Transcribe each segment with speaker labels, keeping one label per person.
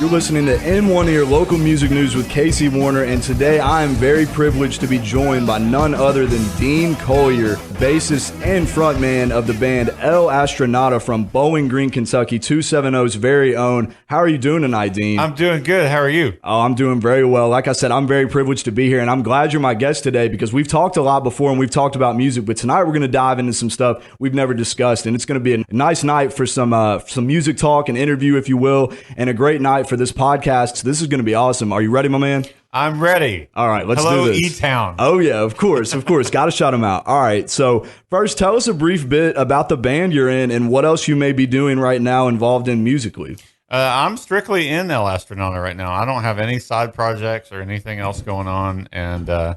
Speaker 1: You're listening to In One Ear Local Music News with Casey Warner, and today I am very privileged to be joined by none other than Dean Collier, bassist and frontman of the band El Astronauta from Bowling Green, Kentucky, 270's very own. How are you doing tonight, Dean?
Speaker 2: I'm doing good. How are you?
Speaker 1: Oh, I'm doing very well. Like I said, I'm very privileged to be here, and I'm glad you're my guest today because we've talked a lot before and we've talked about music, but tonight we're going to dive into some stuff we've never discussed, and it's going to be a nice night for some music talk and interview, if you will, and a great night for this podcast. This is going to be awesome. Are you ready, my man?
Speaker 2: I'm ready.
Speaker 1: All right, let's
Speaker 2: Hello,
Speaker 1: do this.
Speaker 2: E-Town.
Speaker 1: Oh, yeah, of course. Got to shout them out. All right, so first, tell us a brief bit about the band you're in and what else you may be doing right now involved in musically.
Speaker 2: I'm strictly in El Astronauta right now. I don't have any side projects or anything else going on, and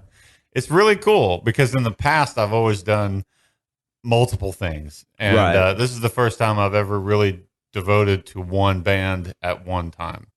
Speaker 2: it's really cool because in the past I've always done multiple things, and
Speaker 1: Right.
Speaker 2: This is the first time I've ever really devoted to one band at one time.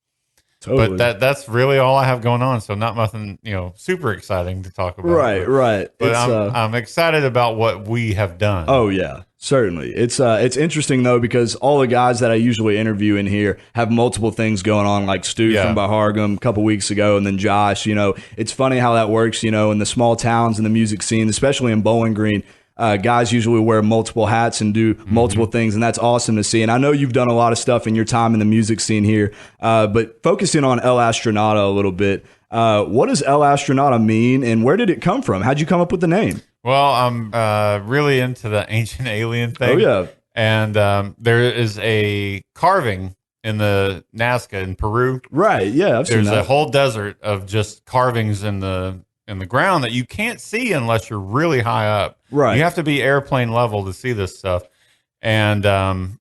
Speaker 1: Totally.
Speaker 2: But that's really all I have going on. So not nothing, super exciting to talk about.
Speaker 1: Right.
Speaker 2: But I'm excited about what we have done.
Speaker 1: Oh yeah, certainly. It's interesting though because all the guys that I usually interview in here have multiple things going on, like Stu from Bahargum a couple weeks ago, and then Josh. It's funny how that works. In the small towns in the music scene, especially in Bowling Green. Guys usually wear multiple hats and do multiple things, and that's awesome to see. And I know you've done a lot of stuff in your time in the music scene here, but focusing on El Astronauta a little bit, what does El Astronauta mean, and where did it come from? How'd you come up with the name?
Speaker 2: Well, I'm really into the ancient alien thing.
Speaker 1: Oh, yeah.
Speaker 2: And there is a carving in the Nazca in Peru.
Speaker 1: Right, yeah, I've seen
Speaker 2: There's
Speaker 1: that.
Speaker 2: a whole desert of just carvings in the ground that you can't see unless you're really high up.
Speaker 1: Right.
Speaker 2: You have to be airplane level to see this stuff. And, the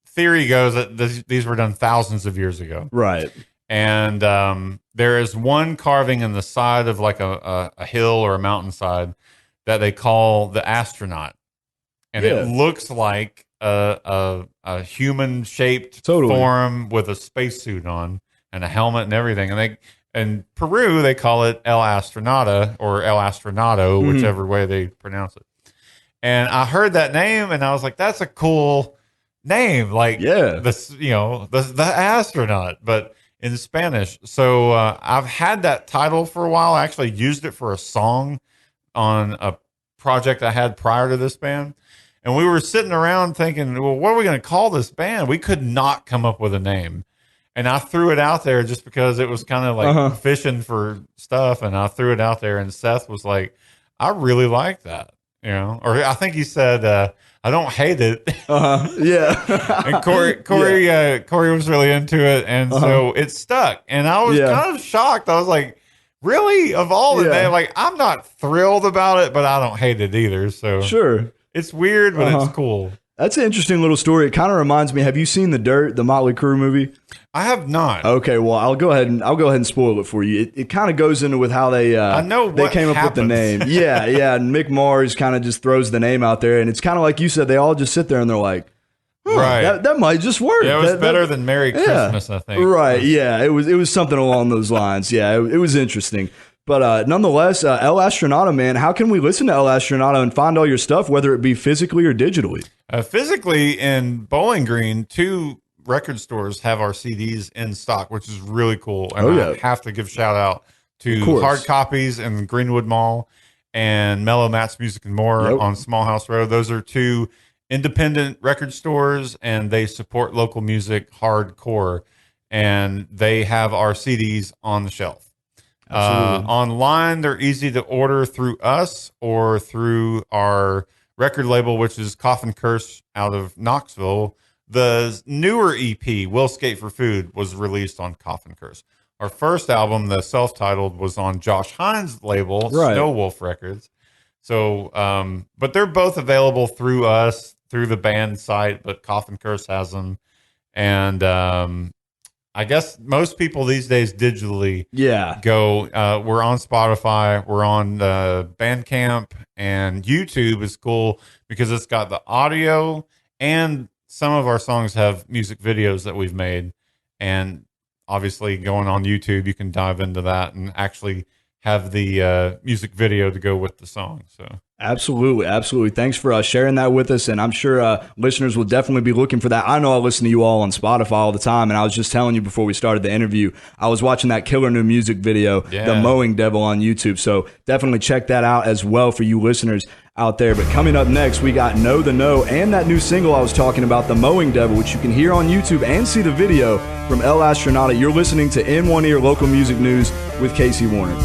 Speaker 2: theory goes that these were done thousands of years ago.
Speaker 1: Right.
Speaker 2: And there is one carving in the side of like a hill or a mountainside that they call the astronaut. And it looks like a human-shaped form with a spacesuit on and a helmet and everything. And in Peru, they call it El Astronauta or El Astronauto, whichever way they pronounce it. And I heard that name, and I was like, "That's a cool name, like the astronaut, but in Spanish." So I've had that title for a while. I actually used it for a song on a project I had prior to this band, and we were sitting around thinking, "Well, what are we going to call this band?" We could not come up with a name. And I threw it out there just because it was kind of like fishing for stuff. And I threw it out there, and Seth was like, "I really like that." Or I think he said, "I don't hate it."
Speaker 1: Yeah.
Speaker 2: And Corey was really into it. And so it stuck. And I was kind of shocked. I was like, really? Of all the names, like, I'm not thrilled about it, but I don't hate it either. So
Speaker 1: sure.
Speaker 2: It's weird, but it's cool.
Speaker 1: That's an interesting little story. It kind of reminds me. Have you seen The Dirt, the Motley Crue movie?
Speaker 2: I have not.
Speaker 1: Okay, well, I'll go ahead and spoil it for you. It kind of goes into with how they came up with the name. Yeah, and Mick Mars kind of just throws the name out there, and it's kind of like you said. They all just sit there and they're like,
Speaker 2: right,
Speaker 1: that might just work.
Speaker 2: Yeah, it was better than Merry Christmas, I think.
Speaker 1: Right, yeah, it was something along those lines. Yeah, it was interesting. But nonetheless, El Astronauta, man, how can we listen to El Astronauta and find all your stuff, whether it be physically or digitally?
Speaker 2: Physically, in Bowling Green, 2 record stores have our CDs in stock, which is really cool. And I have to give shout out to Hard Copies in Greenwood Mall and Mellow Matt's Music and More on Small House Road. Those are 2 independent record stores, and they support local music hardcore. And they have our CDs on the shelf. Online, they're easy to order through us or through our record label, which is Coffin Curse out of Knoxville. The newer EP, Will Skate for Food, was released on Coffin Curse. Our first album, the self-titled, was on Josh Hines' label, Snow Wolf Records. So, but they're both available through us, through the band site, but Coffin Curse has them. And I guess most people these days digitally go. We're on Spotify, we're on Bandcamp, and YouTube is cool because it's got the audio, and some of our songs have music videos that we've made. And obviously going on YouTube, you can dive into that and actually have the music video to go with the song. So
Speaker 1: absolutely, absolutely. Thanks for sharing that with us, and I'm sure listeners will definitely be looking for that. I know I listen to you all on Spotify all the time, and I was just telling you before we started the interview, I was watching that killer new music video, The Mowing Devil, on YouTube, so definitely check that out as well for you listeners out there. But coming up next, we got Know the Know and that new single I was talking about, The Mowing Devil, which you can hear on YouTube and see the video from El Astronauta. You're listening to In One Ear Local Music News with Casey Warner.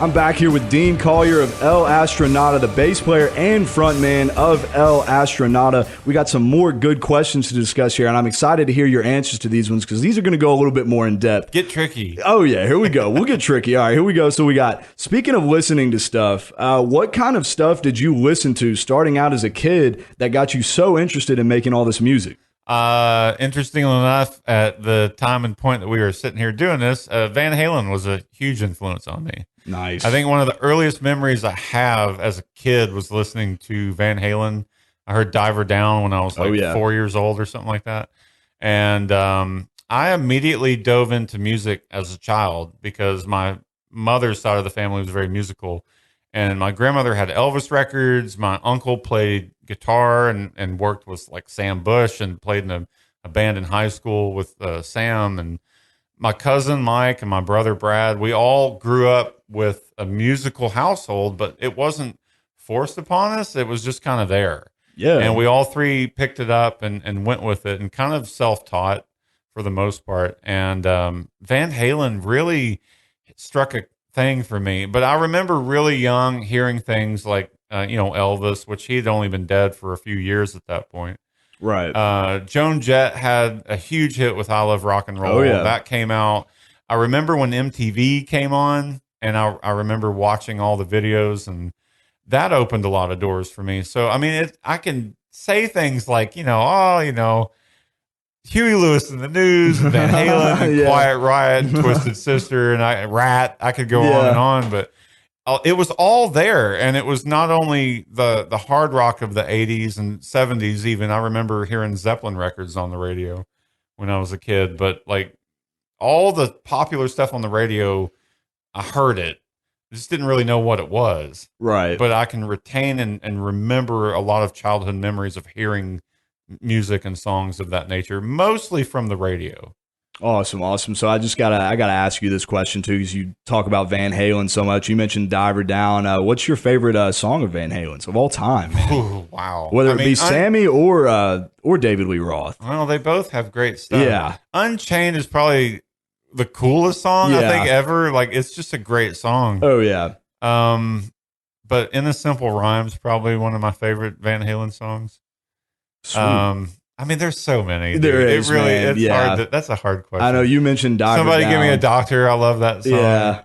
Speaker 1: I'm back here with Dean Collier of El Astronauta, the bass player and frontman of El Astronauta. We got some more good questions to discuss here, and I'm excited to hear your answers to these ones because these are going to go a little bit more in depth.
Speaker 2: Get tricky.
Speaker 1: Oh, yeah, here we go. We'll get tricky. All right, here we go. So we got, speaking of listening to stuff, what kind of stuff did you listen to starting out as a kid that got you so interested in making all this music?
Speaker 2: Interestingly enough, at the time and point that we were sitting here doing this, Van Halen was a huge influence on me.
Speaker 1: Nice.
Speaker 2: I think one of the earliest memories I have as a kid was listening to Van Halen. I heard Diver Down when I was 4 years old or something like that. And I immediately dove into music as a child because my mother's side of the family was very musical. And my grandmother had Elvis records. My uncle played guitar and worked with like Sam Bush and played in a band in high school with Sam. And my cousin Mike and my brother Brad, we all grew up with a musical household, but it wasn't forced upon us. It was just kind of there.
Speaker 1: Yeah.
Speaker 2: And we all three picked it up and went with it and kind of self-taught for the most part. And Van Halen really struck a thing for me. But I remember really young hearing things like, Elvis, which he had only been dead for a few years at that point.
Speaker 1: Right.
Speaker 2: Joan Jett had a huge hit with I Love Rock and Roll.
Speaker 1: Oh, yeah.
Speaker 2: That came out. I remember when MTV came on, and I remember watching all the videos, and that opened a lot of doors for me. So, I mean, I can say things like, Huey Lewis and the News, and Van Halen, and Quiet Riot, and Twisted Sister, and Rat. I could go on and on, but it was all there. And it was not only the hard rock of the 80s and 70s even. I remember hearing Zeppelin records on the radio when I was a kid, but like all the popular stuff on the radio, I heard it. I just didn't really know what it was.
Speaker 1: Right.
Speaker 2: But I can retain and remember a lot of childhood memories of hearing music and songs of that nature, mostly from the radio.
Speaker 1: Awesome. So I gotta ask you this question too, because you talk about Van Halen so much. You mentioned Diver Down. What's your favorite song of Van Halen's of all time?
Speaker 2: Ooh, wow.
Speaker 1: Whether it be Sammy or David Lee Roth.
Speaker 2: Well, they both have great stuff.
Speaker 1: Yeah.
Speaker 2: Unchained is probably the coolest song I think ever. Like, it's just a great song.
Speaker 1: Oh yeah.
Speaker 2: But In the Simple Rhymes, probably one of my favorite Van Halen songs.
Speaker 1: Sweet.
Speaker 2: I mean, there's so many.
Speaker 1: There is,
Speaker 2: it really,
Speaker 1: man.
Speaker 2: it's hard. That's a hard question.
Speaker 1: I know you mentioned Diver
Speaker 2: Somebody
Speaker 1: Down.
Speaker 2: Give Me a Doctor. I love that song.
Speaker 1: Yeah.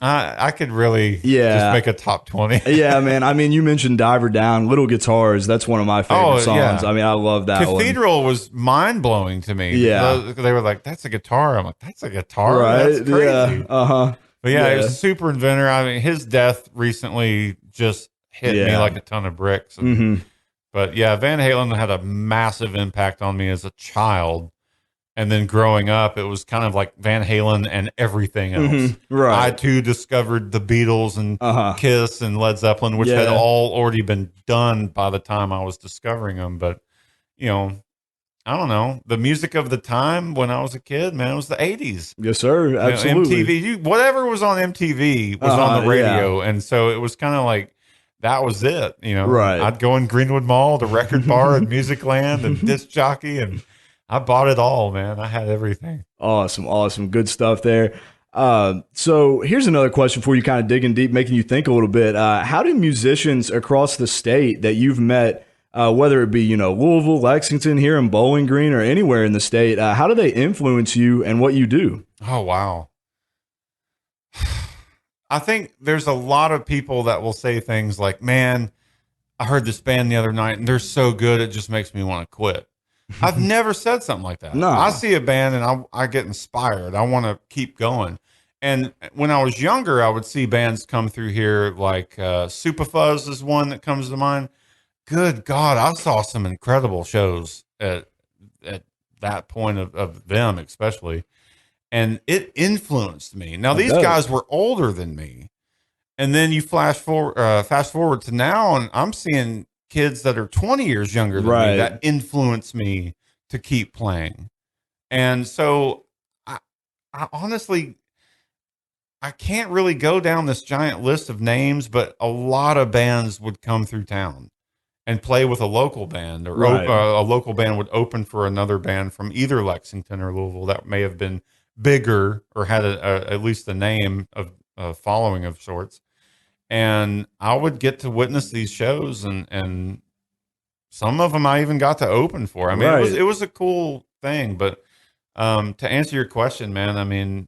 Speaker 2: I could really just make a top 20.
Speaker 1: Yeah, man. I mean, you mentioned Diver Down, Little Guitars. That's one of my favorite songs. Yeah. I mean, I love that
Speaker 2: Cathedral was mind-blowing to me.
Speaker 1: Yeah.
Speaker 2: They were like, that's a guitar. I'm like, that's a guitar?
Speaker 1: Right.
Speaker 2: That's crazy.
Speaker 1: Yeah. Uh-huh.
Speaker 2: But yeah, he was a super inventor. I mean, his death recently just hit me like a ton of bricks. But yeah, Van Halen had a massive impact on me as a child. And then growing up, it was kind of like Van Halen and everything else.
Speaker 1: Right.
Speaker 2: I too discovered the Beatles and Kiss and Led Zeppelin, which had all already been done by the time I was discovering them. But, I don't know. The music of the time when I was a kid, man, it was the 80s.
Speaker 1: Yes, sir. Absolutely.
Speaker 2: MTV, whatever was on MTV was on the radio. And so it was kind of like, that was it.
Speaker 1: Right.
Speaker 2: I'd go in Greenwood Mall, the record bar and Music Land and disc jockey, and I bought it all, man. I had everything.
Speaker 1: Awesome. Good stuff there. So here's another question for you, kind of digging deep, making you think a little bit. How do musicians across the state that you've met, whether it be, Louisville, Lexington, here in Bowling Green, or anywhere in the state, how do they influence you and what you do?
Speaker 2: Oh, wow. I think there's a lot of people that will say things like, man, I heard this band the other night and they're so good, it just makes me want to quit. I've never said something like that.
Speaker 1: No.
Speaker 2: I see a band and I get inspired. I want to keep going. And when I was younger, I would see bands come through here like Superfuzz is one that comes to mind. Good God, I saw some incredible shows at that point of them especially. And it influenced me. Now, these guys were older than me. And then you fast forward to now, and I'm seeing kids that are 20 years younger than me that influence me to keep playing. And so I honestly, I can't really go down this giant list of names, but a lot of bands would come through town and play with a local band, or a local band would open for another band from either Lexington or Louisville that may have been bigger or had at least the name of a following of sorts. And I would get to witness these shows, and some of them I even got to open for. I mean, it was a cool thing. But to answer your question, man, I mean,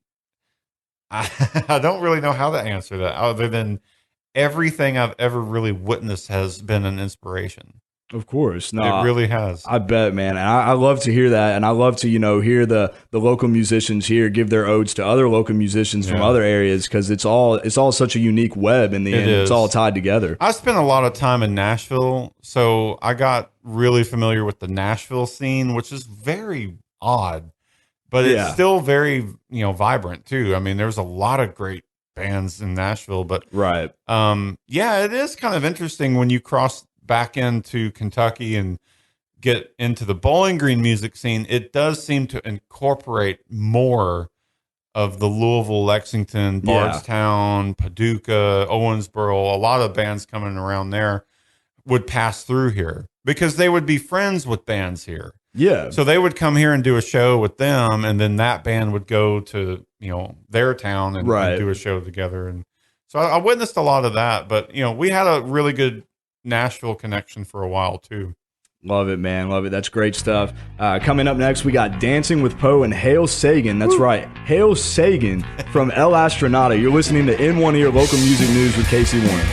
Speaker 2: I don't really know how to answer that other than everything I've ever really witnessed has been an inspiration.
Speaker 1: Of course. No,
Speaker 2: it really has.
Speaker 1: I bet, man. And I love to hear that. And I love to, hear the local musicians here give their odes to other local musicians from other areas, because it's all such a unique web in the end. It's all tied together.
Speaker 2: I spent a lot of time in Nashville, so I got really familiar with the Nashville scene, which is very odd, but it's still very, vibrant too. I mean, there's a lot of great bands in Nashville, but it is kind of interesting when you cross back into Kentucky and get into the Bowling Green music scene. It does seem to incorporate more of the Louisville, Lexington, Bardstown, Paducah, Owensboro. A lot of bands coming around there would pass through here because they would be friends with bands here.
Speaker 1: Yeah.
Speaker 2: So they would come here and do a show with them, and then that band would go to, their town and do a show together. And so I witnessed a lot of that, but we had a really good Nashville connection for a while too.
Speaker 1: Love it, man. Love it. That's great stuff. Coming up next, we got Dancing with Poe and Hail Sagan. That's right. Hail Sagan from El Astronauta. You're listening to In One Ear Local Music News with Casey Warren.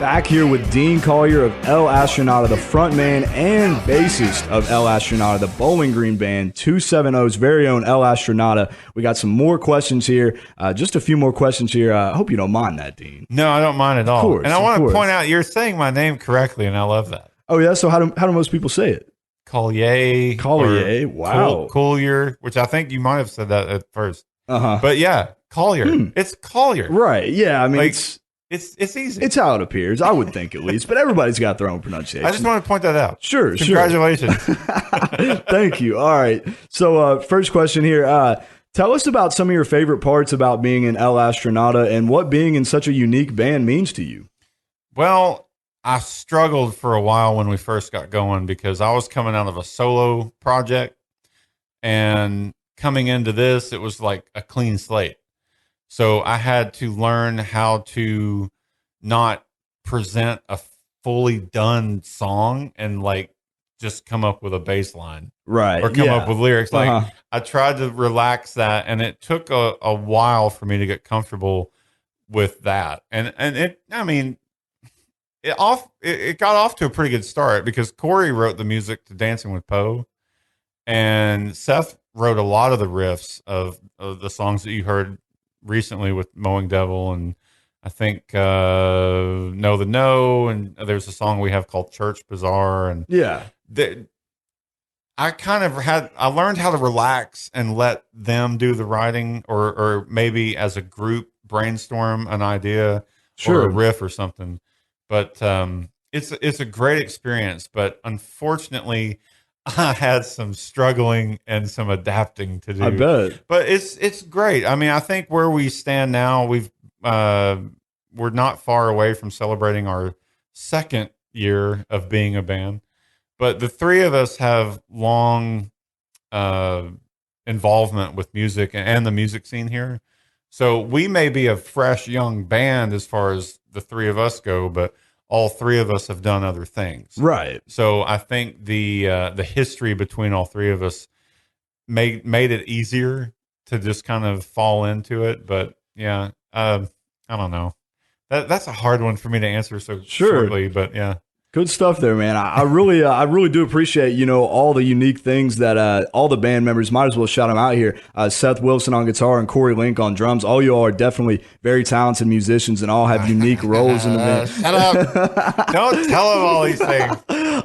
Speaker 1: Back here with Dean Collier of El Astronauta, the frontman and bassist of El Astronauta, the Bowling Green Band, 270's very own El Astronauta. We got some more questions here, just a few more questions here. I hope you don't mind that, Dean.
Speaker 2: No, I don't mind at all.
Speaker 1: Of course,
Speaker 2: and I want to point out, you're saying my name correctly, and I love that.
Speaker 1: Oh, yeah? So how do most people say it?
Speaker 2: Collier.
Speaker 1: Collier, wow.
Speaker 2: Collier, which I think you might have said that at first.
Speaker 1: Uh-huh.
Speaker 2: But yeah, Collier. It's Collier.
Speaker 1: Right, yeah. I mean,
Speaker 2: like, it's easy.
Speaker 1: It's how it appears, I would think at least. But everybody's got their own pronunciation.
Speaker 2: I just want to point that out.
Speaker 1: Sure,
Speaker 2: Congratulations.
Speaker 1: Thank you. All right. So first question here. Tell us about some of your favorite parts about being in El Astronauta and what being in such a unique band means to you.
Speaker 2: Well, I struggled for a while when we first got going because I was coming out of a solo project, and coming into this, it was like a clean slate. So I had to learn how to not present a fully done song and like just come up with a bass line,
Speaker 1: right?
Speaker 2: Or come up with lyrics. Like I tried to relax that, and it took a while for me to get comfortable with that. And it, I mean, it got off to a pretty good start because Corey wrote the music to Dancing with Poe, and Seth wrote a lot of the riffs of the songs that you heard recently with Mowing Devil, and I think Know the Know, and there's a song we have called Church Bazaar, and I learned how to relax and let them do the writing, or maybe as a group brainstorm an idea or a riff or something. But it's a great experience, but unfortunately I had some struggling and some adapting to do.
Speaker 1: I bet.
Speaker 2: But it's great. I mean, I think where we stand now, we're not far away from celebrating our second year of being a band. But the three of us have long involvement with music and the music scene here. So we may be a fresh young band as far as the three of us go, but all three of us have done other things.
Speaker 1: Right.
Speaker 2: So I think the history between all three of us made it easier to just kind of fall into it. But yeah, I don't know. That's a hard one for me to answer so shortly, but yeah.
Speaker 1: Good stuff there, man. I really do appreciate, all the unique things that all the band members, might as well shout them out here. Seth Wilson on guitar and Corey Link on drums. All you all are definitely very talented musicians and all have unique roles in the band.
Speaker 2: Shut up. Don't tell them all these things.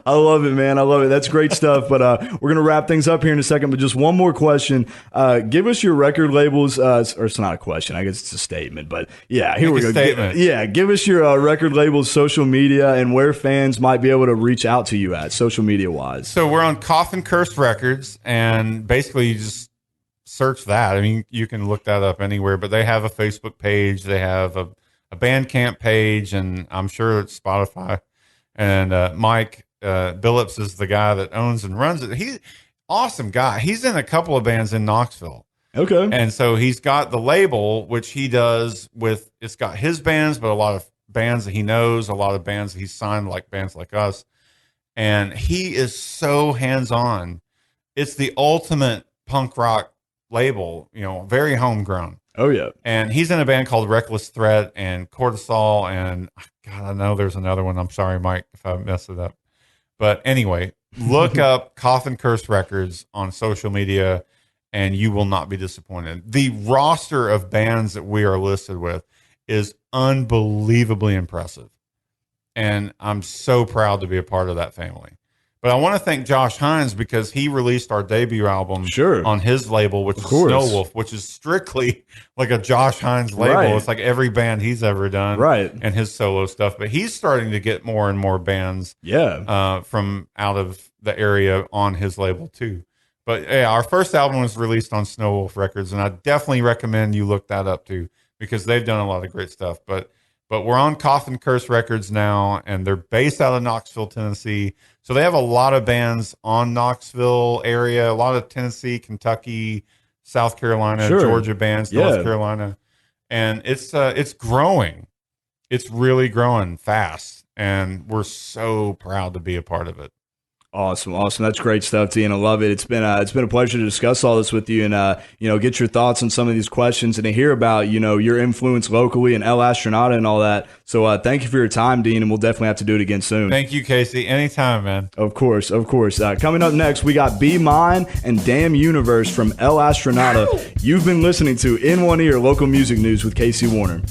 Speaker 1: I love it, man. I love it. That's great stuff. But we're going to wrap things up here in a second. But just one more question. Give us your record labels. Or it's not a question. I guess it's a statement. But yeah, here we go. Give us your record labels, social media, and where fans might be able to reach out to you at social media wise.
Speaker 2: So we're on Coffin Curse Records, and basically you just search that. I mean, you can look that up anywhere, but they have a Facebook page, they have a Bandcamp page, and I'm sure it's Spotify. And Mike Billups is the guy that owns and runs it. He's awesome guy. He's in a couple of bands in Knoxville.
Speaker 1: Okay.
Speaker 2: And so he's got the label, which he does with, it's got his bands, but a lot of bands that he knows, a lot of bands that he's signed, like bands like us. And he is so hands-on. It's the ultimate punk rock label, very homegrown.
Speaker 1: Oh, yeah.
Speaker 2: And he's in a band called Reckless Threat and Cortisol. And God, I know there's another one. I'm sorry, Mike, if I mess it up. But anyway, look up Coffin Curse Records on social media, and you will not be disappointed. The roster of bands that we are listed with is unbelievably impressive. And I'm so proud to be a part of that family. But I want to thank Josh Hines because he released our debut album on his label, which is Snow Wolf, which is strictly like a Josh Hines label. Right. It's like every band he's ever done, and his solo stuff. But he's starting to get more and more bands from out of the area on his label too. But yeah, our first album was released on Snow Wolf Records, and I definitely recommend you look that up too, because they've done a lot of great stuff. But we're on Coffin Curse Records now, and they're based out of Knoxville, Tennessee. So they have a lot of bands on Knoxville area, a lot of Tennessee, Kentucky, South Carolina, Georgia bands, North Carolina. And it's growing. It's really growing fast, and we're so proud to be a part of it.
Speaker 1: Awesome. That's great stuff, Dean. I love it. It's been a pleasure to discuss all this with you and get your thoughts on some of these questions and to hear about your influence locally and El Astronauta and all that. So thank you for your time, Dean, and we'll definitely have to do it again soon.
Speaker 2: Thank you, Casey. Anytime, man.
Speaker 1: Of course. Coming up next, we got Be Mine and Damn Universe from El Astronauta. You've been listening to In One Ear Local Music News with Casey Warner.